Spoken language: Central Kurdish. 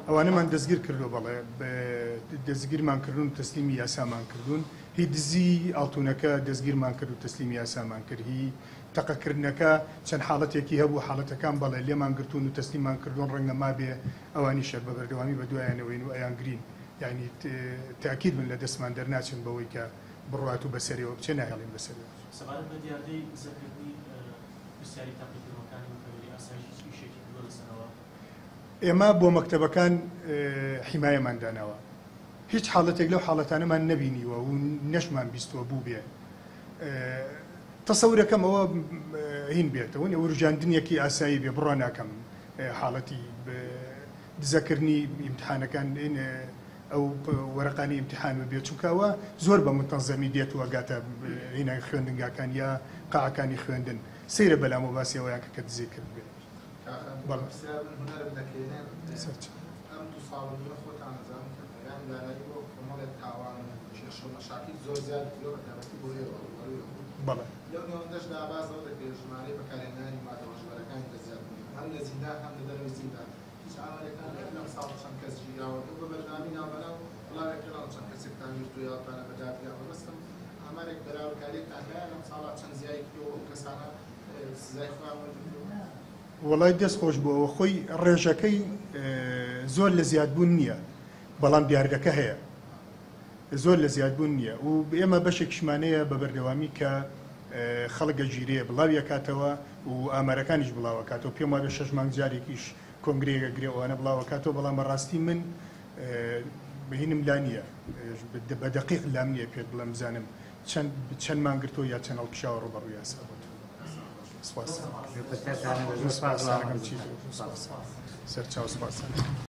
ئەوانەمان دەستگیر کردو بەڵێ دەستگیرمان کردون و تەسلیمی یاسامان کردوون هی دزی ئاڵتونەکە دەستگیرمان کرد و تەسلیمی یاسامان کرد هی تەقەکردنەکە چەند حاڵەتێکی هەبوو حاڵەتەکان بەڵێ لێمان گرتوون و تەسلیمان کردوون ڕەنگە مابێ ئەوانی شەر بە بەردەوامی بە دوایانەوەین و ئەیان گرین یعنی تاکید من لە دەستمان دەرناچن بەوەی کە بڕوات و بەسەریەوە بچێ ناهێڵین بەسەریەوە سەبارەت بە دیاردەی زەکردنی پرسیاری تاقیکردنەوەکانی مکەوێری ئاسایشی ئیشێکی کردووە لەسەرەوە ئێمە بۆ مەکتەبەکان حیمایەمان داناوە هیچ حاڵەتێک لەو حاڵەتانەمان نەبینیوە و نەشمان بیستوە بوو بێ تەسەورەکەم ئەوە هین بێتەوە وروژاندنیەکی ئاسایی بێ بڕوا ناکەم حاڵەتی دزەکردنی ئیمتحانەکان ئەو وەرەقانی ئیمتحان بێ چونکەوە زۆر بە متەنزەمی دێتوە گاتە هینای خوێندنگاکان یا قاعەکانی خوێندن سەیرە بەلام و باسی ئەویان کە دزی کرد بێت بەڵێ لەو نێوەندەشدا باز ئەوە دەکرێت ژمارەی بەکارهێنانی مادەوەژبەرەکانی دەزیاتبوون هەم لە زیندان هەم لە دەروی زیندان هیچ ئامارەکان لەم ساڵ چەند کەس گیراوە بە بەردەوامی ناوبەناو وڵاتێک لەڵ چەند کەسێکتان گرتو یاوەتانە بەدادگاوە بەستم ئامارێک بەراوردکاریتان هەیە لەم ساڵا چەند زیایی کردەوە ئەو کەسانە سزای خۆیان وەرگرتووە وەڵای دەست خۆش بووەوە خۆی ڕێژەکەی زۆر لە زیادبوون نییە بەڵام دیاردەکە هەیە زۆر لە زیادبوون نییە و ئێمە بەشێکشمانەیە بە بەردەوامی کە خەڵگە ژیرەیە بڵاوی کاتەوە و ئامارەکانیش بڵاوە کاتەوە پێم وایە 6 مانگ جارێکیش کۆنگرێگە گرێوانە بڵاوە کاتەوە بەڵام بەڕاستی من بهینم لا نییە بە دەقیق لام نییە پێت بڵێم بزانم چەند مانگرتۆ یا چەند ئەڵکشاوە ڕوبەڕووی یاسا سەرچاو سپاسان